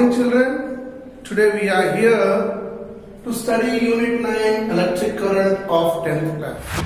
morning, children. Today we are here to study Unit 9 Electric Current of 10th class.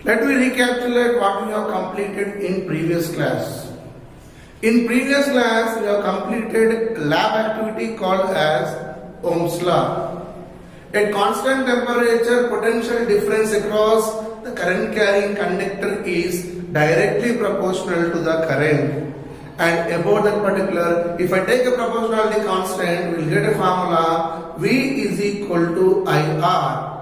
Let me recapitulate what we have completed in previous class. In previous class, we have completed lab activity called as Ohm's law. At constant temperature, potential difference across the current carrying conductor is directly proportional to the current. And about that particular, if I take a proportionality constant, we will get a formula V is equal to IR.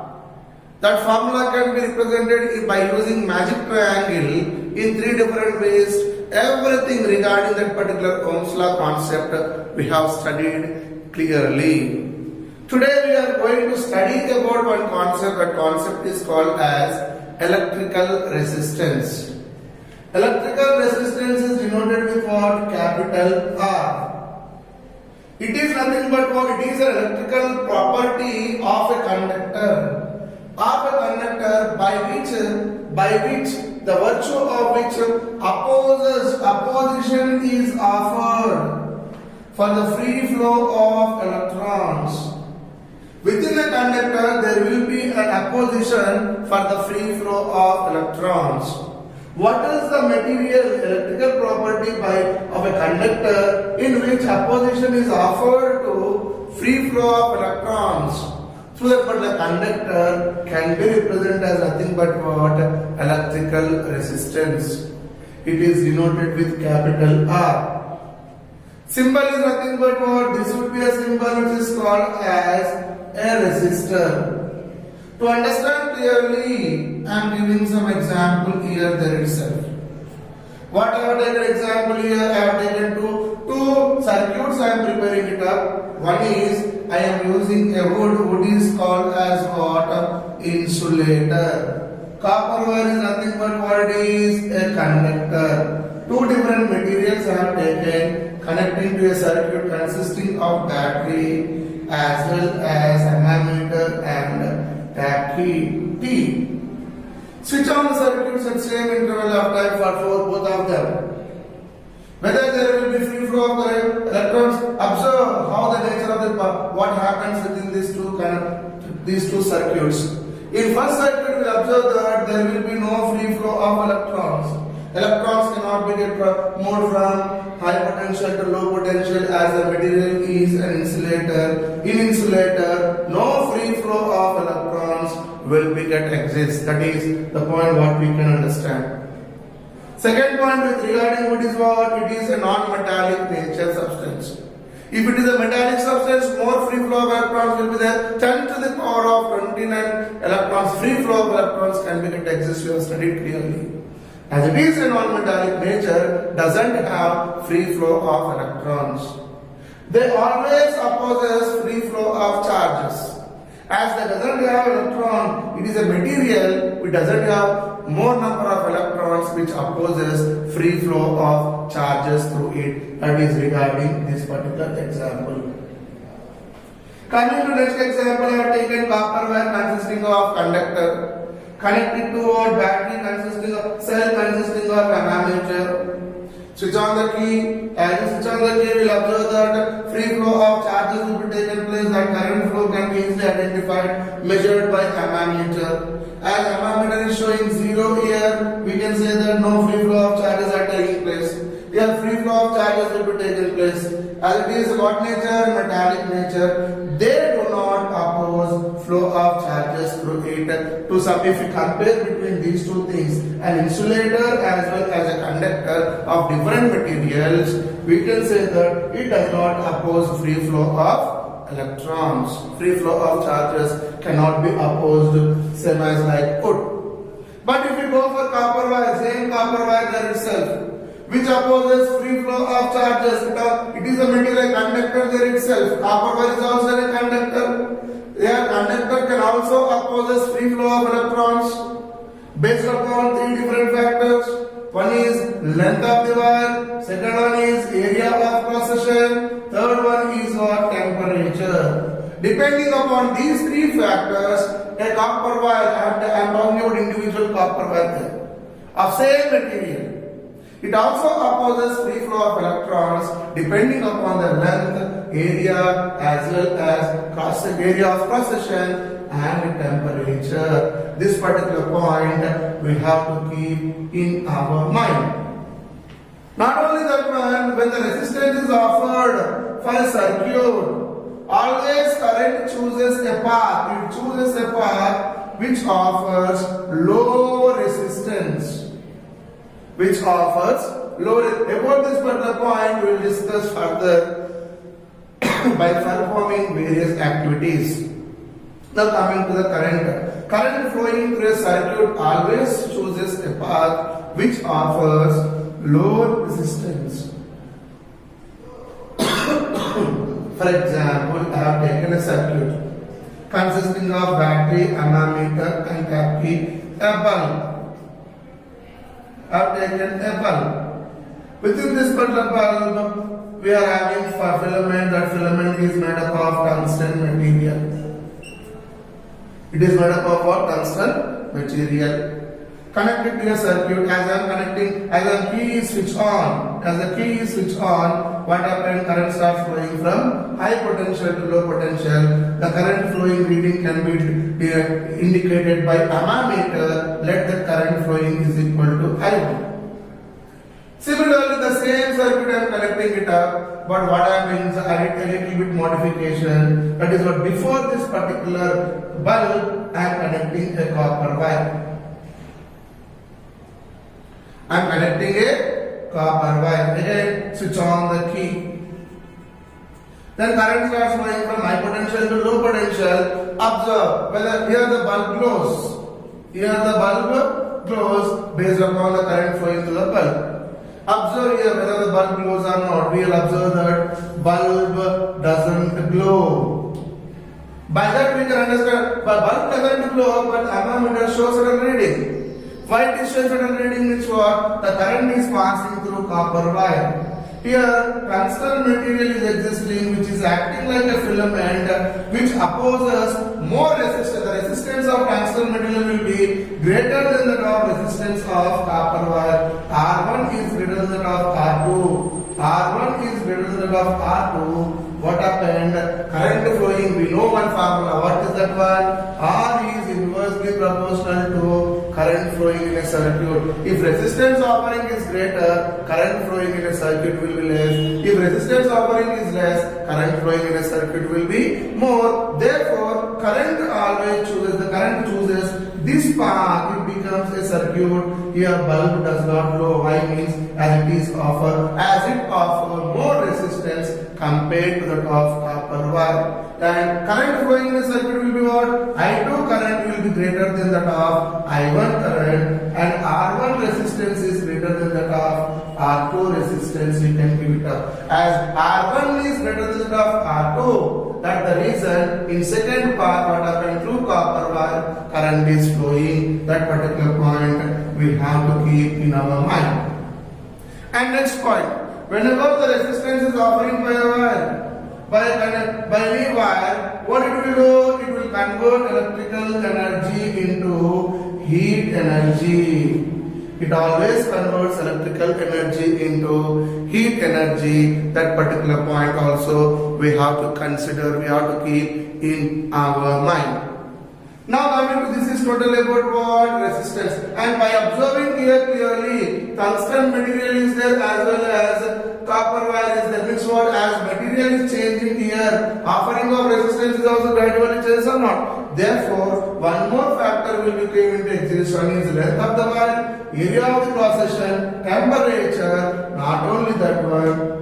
That formula can be represented by using magic triangle in three different ways. Everything regarding that particular Ohm's law concept we have studied clearly. Today we are going to study about one concept. That concept is called as electrical resistance. Electrical resistance is denoted with what? Capital R. It is nothing but what? It is an electrical property of a conductor. Of a conductor by which the virtue of which opposition is offered for the free flow of electrons. Within the conductor there will be an opposition for the free flow of electrons. What is the material electrical property of a conductor in which opposition is offered to free flow of electrons? So that but the conductor can be represented as nothing but what? Electrical resistance. It is denoted with capital R. Symbol is nothing but what? This would be a symbol which is called as a resistor. To understand clearly, I am giving some example here there itself. What I have taken example here, I have taken two circuits, I am preparing it up. One is I am using a wood is called as what? Insulator. Copper wire is nothing but what it is? A conductor. Two different materials I have taken connecting to a circuit consisting of battery as well as ammeter and T. Switch on the circuits at same interval of time for both of them. Whether there will be free flow of current, electrons, observe how the nature of the what happens within these two circuits. In first circuit, we will observe that there will be no free flow of electrons. Electrons cannot be moved from high potential to low potential as the material is an insulator. In insulator, no free flow of electrons will exist. That is the point what we can understand. Second point with regarding wood is what? It is a non-metallic nature substance. If it is a metallic substance, more free flow of electrons will be there. 10 to the power of 29 electrons, free flow of electrons can exist. We have studied clearly. As it is a non-metallic nature, doesn't have free flow of electrons. They always opposes free flow of charges. As they doesn't have electron, it is a material which doesn't have more number of electrons which opposes free flow of charges through it. That is regarding this particular example. Coming to next example, I have taken copper wire consisting of conductor connected to a battery consisting of cell consisting of ammeter. Switch on the key. As you switch on the key, we will observe that free flow of charges will be taken place. That current flow can be easily identified, measured by ammeter. As ammeter is showing 0 here, we can say that no free flow of charges are taking place. Here, free flow of charges will be taking place. As it is what nature? Metallic nature. They do not oppose flow of charges through it. If you compare between these two things, an insulator as well as a conductor of different materials, we can say that it does not oppose free flow of electrons. Free flow of charges cannot be opposed, same as like wood. But if you go for copper wire, same copper wire there itself, which opposes free flow of charges. It is a material conductor there itself. Copper wire is also a conductor. Their conductor can also opposes free flow of electrons based upon three different factors. One is length of the wire, second one is area of cross-section, third one is what? Temperature. Depending upon these three factors, a copper wire, I am talking about individual copper wire there, of same material. It also opposes free flow of electrons depending upon the length, area as well as area of cross-section and temperature. This particular point we have to keep in our mind. Not only that one, when the resistance is offered for a circuit, always current chooses a path. It chooses a path which offers low resistance. About this particular point we will discuss further by performing various activities. Now coming to the current. Current flowing through a circuit always chooses a path which offers low resistance. For example, I have taken a circuit consisting of battery, ammeter and a bulb. I have taken a bulb. Within this particular bulb, we are having a filament. That filament is made up of tungsten material. It is made up of what? Tungsten material. Connected to a circuit, as a key is switched on, what happens? Current starts flowing from high potential to low potential. The current flowing reading can be indicated by ammeter. Let the current flowing is equal to I1. Similarly, the same circuit I am connecting it up, but what happens? I did a little bit modification. That is what before this particular bulb, I am connecting a copper wire. I am connecting a copper wire. Again, switch on the key. Then current starts flowing from high potential to low potential. Observe whether here the bulb glows. Here the bulb glows based upon the current flowing to the bulb. Observe here whether the bulb glows or not. We will observe that bulb doesn't glow. By that we can understand, but bulb doesn't glow, but ammeter shows certain reading. Why it is showing certain reading means what? The current is passing through copper wire. Here, tungsten material is existing, which is acting like a filament, which opposes more resistance. The resistance of tungsten material will be greater than the resistance of copper wire. R1 is greater than that of R2. R1 is greater than that of R2. What happened? Current flowing, we know one formula. What is that one? R is inversely proportional to current flowing in a circuit. If resistance offering is greater, current flowing in a circuit will be less. If resistance offering is less, current flowing in a circuit will be more. Therefore, current chooses this path. It becomes a circuit. Here bulb does not glow. Why? Means as it offers more resistance compared to that of copper wire. And current flowing in a circuit will be what? I2 current will be greater than that of I1 current, and R1 resistance is greater than that of R2 resistance. We can give it up. As R1 is greater than that of R2, that's the reason in second part what happened through copper wire, current is flowing. That particular point we have to keep in our mind. And next point, whenever the resistance is offering by a wire, by any wire, what it will do? It will convert electrical energy into heat energy. It always converts electrical energy into heat energy. That particular point also we have to consider, we have to keep in our mind. Now coming to this is totally about what? Resistance. And by observing here clearly, tungsten material is there as well as copper wire is there. Means what? As material is changing here, offering of resistance is also gradually changes or not. Therefore, one more factor will be came into existence. One is length of the wire, area of the cross section, temperature. Not only that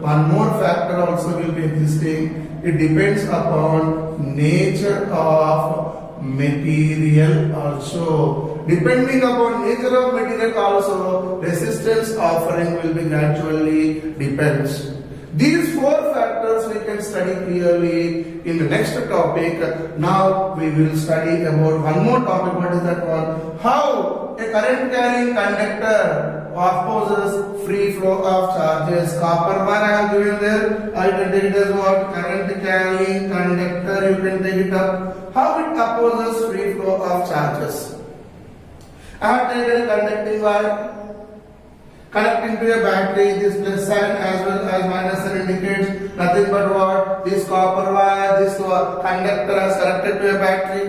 one more factor also will be existing. It depends upon nature of material also. depending upon nature of material also, resistance offering will be gradually depends. These four factors we can study clearly in the next topic. Now we will study about one more topic. What is that one? How a current carrying conductor opposes free flow of charges. Copper wire I have given there. I can take it as what? Current carrying conductor. You can take it up. How it opposes free flow of charges. I have taken a conducting wire connecting to a battery. This plus sign as well as minus sign indicates nothing but what? This copper wire, this conductor is connected to a battery.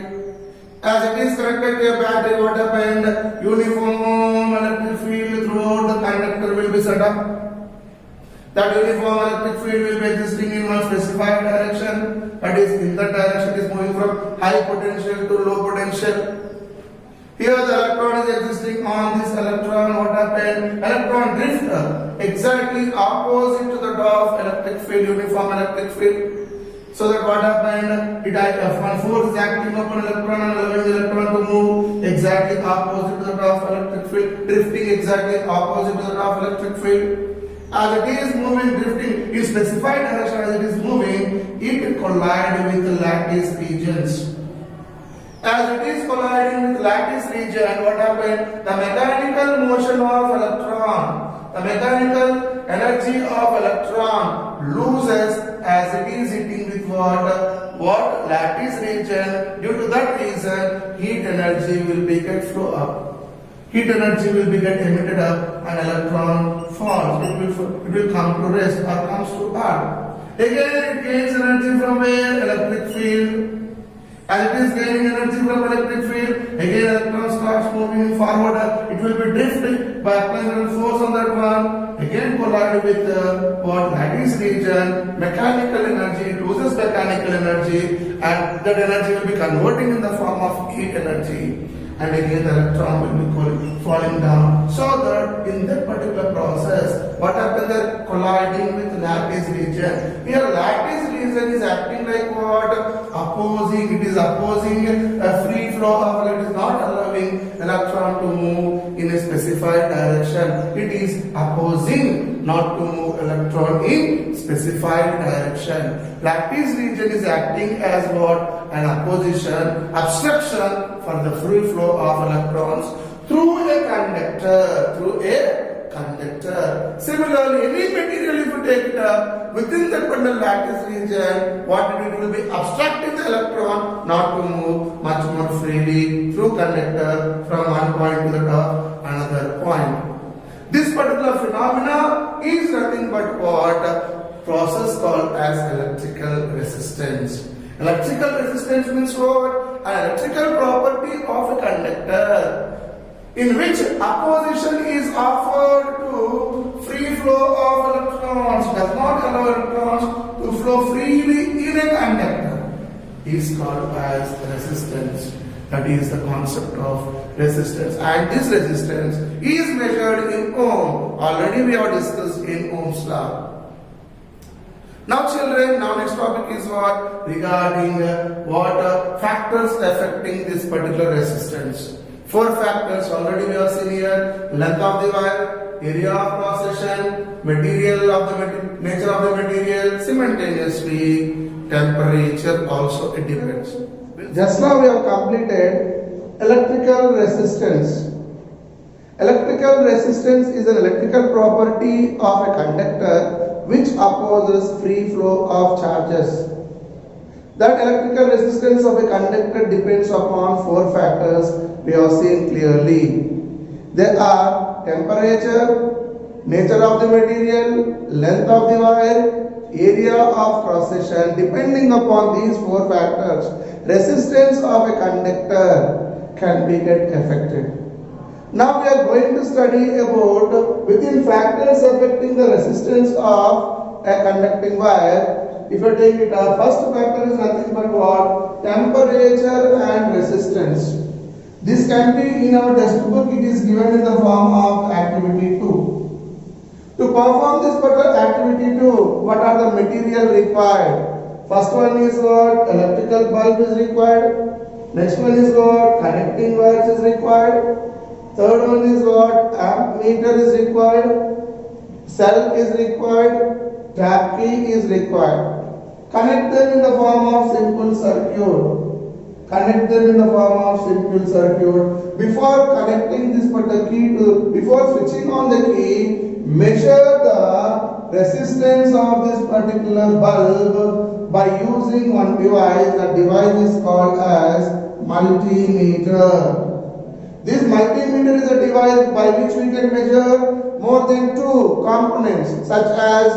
As it is connected to a battery, what happened? Uniform electric field throughout the conductor will be set up. That uniform electric field will be existing in one specified direction. That is, in that direction is moving from high potential to low potential. Here the electron is existing on this electron. What happened? Electron drift exactly opposite to the of electric field, uniform electric field. So that what happened? It had F1 force is acting upon electron and allowing the electron to move exactly opposite to the of electric field, drifting exactly opposite to the of electric field. As it is moving, drifting in specified direction, as it is moving, it collides with the lattice regions. As it is colliding with lattice region, what happened? The mechanical motion of electron, the mechanical energy of electron loses as it is hitting with what? What? Lattice region. Due to that reason, heat energy will be get flow up. Heat energy will be get emitted up and electron falls. It will come to rest or comes to earth. Again, it gains energy from where? Electric field. As it is gaining energy from electric field, again electron starts moving forward. It will be drifting by applying force on that one. Again collide with what? Lattice region. Mechanical energy, it loses mechanical energy, and that energy will be converting in the form of heat energy. And again the electron will be falling down. So that in that particular process, what happens? They're colliding with lattice region. Here lattice region is acting like what? Opposing. It is opposing a free flow of electron. It is not allowing electron to move in a specified direction. It is opposing not to move electron in specified direction. Lattice region is acting as what? An opposition, obstruction for the free flow of electrons through a conductor. Similarly, any material if you take it up within the particular lattice region, what it will be obstructing the electron not to move much more freely through conductor from one point to the top another point. This particular phenomena is nothing but what? Process called as electrical resistance. Electrical resistance means what? An electrical property of a conductor in which opposition is offered to free flow of electrons, does not allow electrons to flow freely in a conductor, is called as resistance. That is the concept of resistance, and this resistance is measured in ohm. Already we have discussed in Ohm's law. Now children, now next topic is what? Regarding what factors affecting this particular resistance. Four factors already we have seen here: length of the wire, area of cross section, material of the nature of the material, simultaneously temperature also it depends. Just now we have completed electrical resistance. Electrical resistance is an electrical property of a conductor which opposes free flow of charges. That electrical resistance of a conductor depends upon four factors we have seen clearly. They are temperature, nature of the material, length of the wire, area of cross section. Depending upon these four factors, resistance of a conductor can be get affected. Now we are going to study about within factors affecting the resistance of a conducting wire. If you take it up, first factor is nothing but what? Temperature and resistance. This can be in our textbook, it is given in the form of activity 2. To perform this particular activity 2, what are the material required? First one is what? Electrical bulb is required. Next one is what? Connecting wires is required. Third one is what? Ammeter is required. Cell is required. Tap key is required. Connect them in the form of simple circuit. Connect them in the form of simple circuit. Before connecting this particular key to, before switching on the key, measure the resistance of this particular bulb by using one device. The device is called as multimeter. This multimeter is a device by which we can measure more than two components such as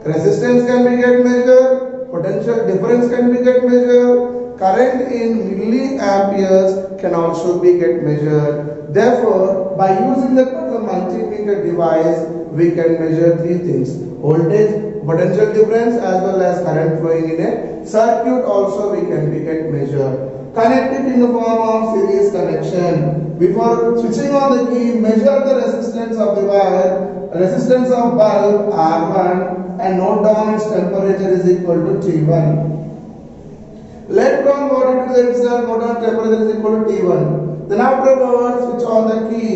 resistance can be get measured, potential difference can be get measured, current in milliamperes can also be get measured. Therefore, by using the multimeter device, we can measure three things: voltage, potential difference, as well as current flowing in a circuit. Also, we can be get measured. Connect it in the form of series connection. Before switching on the key, measure the resistance of the wire, resistance of bulb R1, and note down its temperature is equal to T1. Later on, what it is itself, note down temperature is equal to T1. Then afterwards, switch on the key.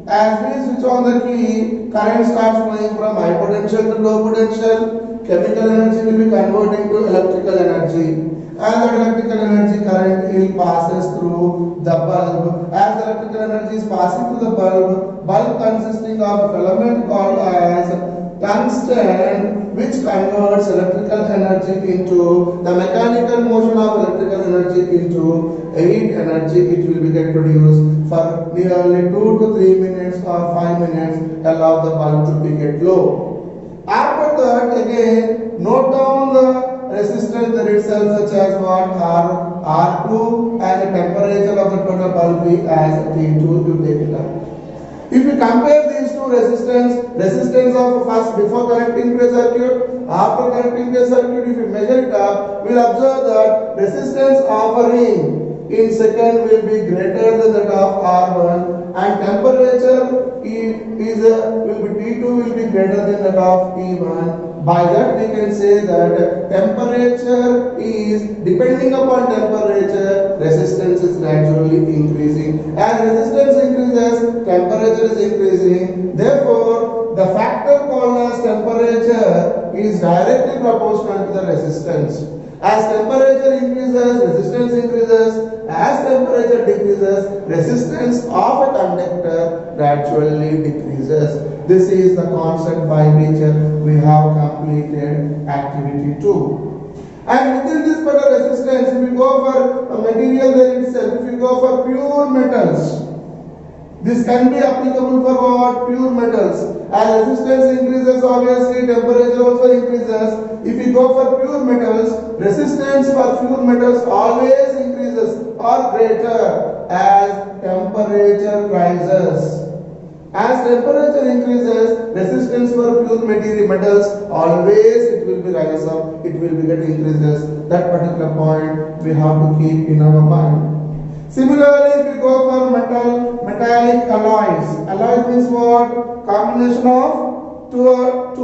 As we switch on the key, current starts flowing from high potential to low potential. Chemical energy will be converting to electrical energy. As the electrical energy current passes through the bulb, as the electrical energy is passing through the bulb consisting of a filament called as tungsten, which converts electrical energy into the mechanical motion of electrical energy into heat energy. It will be get produced for nearly 2 to 3 minutes or 5 minutes. Allow the bulb to be get low. After that, again note down the resistance that itself, such as what R2, and the temperature of the total bulb be as T2. You take it up. If you compare these two resistance of first before connecting to a circuit, after connecting to a circuit, if you measure it up, we will observe that resistance offering in second will be greater than that of R1, and temperature will be T2 will be greater than that of T1. By that we can say that temperature is depending upon temperature, resistance is gradually increasing. As resistance increases, temperature is increasing. Therefore, the factor called as temperature is directly proportional to the resistance. As temperature increases, resistance increases. As temperature decreases, resistance of a conductor gradually decreases. This is the concept by which we have completed activity 2. And within this particular resistance, if we go for a material there itself, if we go for pure metals, this can be applicable for what? Pure metals. As resistance increases, obviously temperature also increases. If we go for pure metals, resistance for pure metals always increases or greater as temperature rises. As temperature increases, resistance for pure material metals always it will be rises up, it will be getting increases. That particular point we have to keep in our mind. Similarly, if we go for metallic alloys. Alloys means what? Combination of two or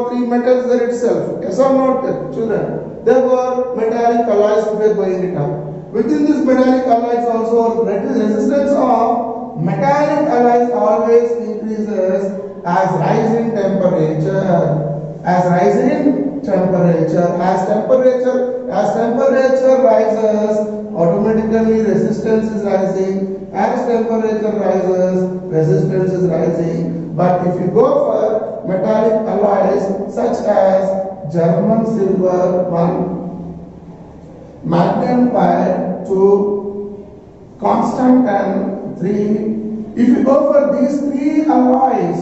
three metals there itself. Yes or not, children? Therefore, metallic alloys we are going it up. Within this metallic alloys also, resistance of metallic alloys always increases as rising temperature. As rising temperature, as temperature rises, automatically resistance is rising. As temperature rises, resistance is rising. But if you go for metallic alloys such as German silver 1, magnesium pi 2, constant 3. If you go for these three alloys,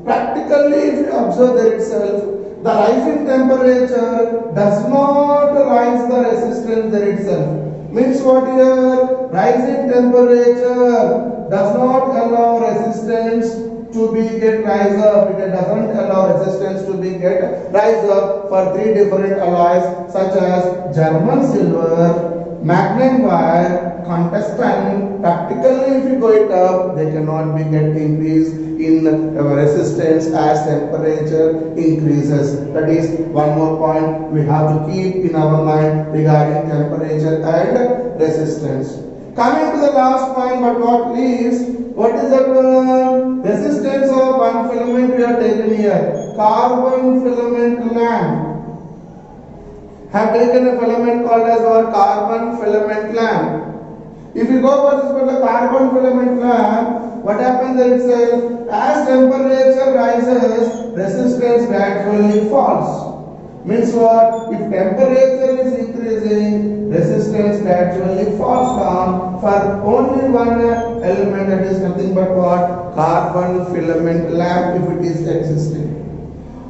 practically if you observe there itself, the rising temperature does not rise the resistance there itself. Means what here? Rising temperature does not allow resistance to be get rise up. It doesn't allow resistance to be get rise up for three different alloys such as German silver, magnet wire contestant, practically if you go it up, they cannot be get increase in resistance as temperature increases. That is one more point we have to keep in our mind regarding temperature and resistance. Coming to the last point but not least, what is the resistance of one filament we have taken here? Carbon filament lamp. Have taken a filament called as our carbon filament lamp. If you go for this particular carbon filament lamp, what happens there itself? As temperature rises, resistance gradually falls. Means what? If temperature is increasing, resistance gradually falls down for only one element, that is nothing but what? Carbon filament lamp if it is existing.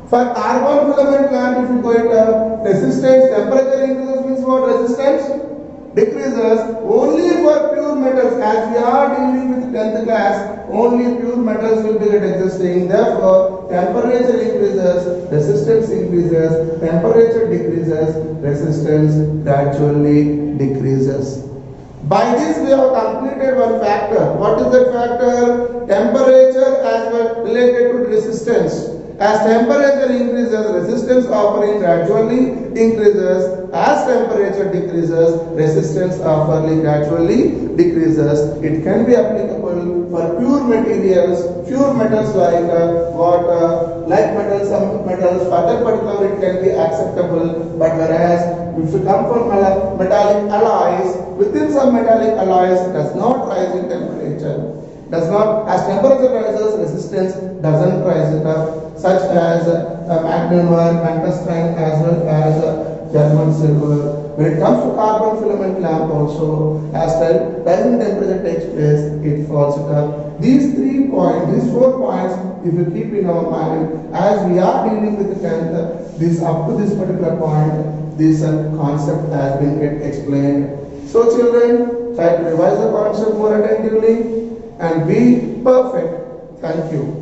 For carbon filament lamp, if you go it up, resistance, temperature increases means what? Resistance decreases only for pure metals. As we are dealing with 10th class, only pure metals will be existing. Therefore, temperature increases, resistance increases, temperature decreases, resistance gradually decreases. By this we have completed one factor. What is that factor? Temperature as well related to resistance. As temperature increases, resistance offering gradually increases. As temperature decreases, resistance offering gradually decreases. It can be applicable for pure materials, pure metals like like metals, some metals, for that particular it can be acceptable. But whereas if you come from metallic alloys, within some metallic alloys does not rise in temperature. Does not, as temperature rises, resistance doesn't rise it up, such as magnesium wire, tungsten, as well as German silver. When it comes to carbon filament lamp also, as rising temperature takes place, it falls it up. These 3 points, these 4 points, if you keep in our mind, as we are dealing with the 10th, this up to this particular point, this concept has been explained. So children, try to revise the concept more attentively and be perfect. Thank you.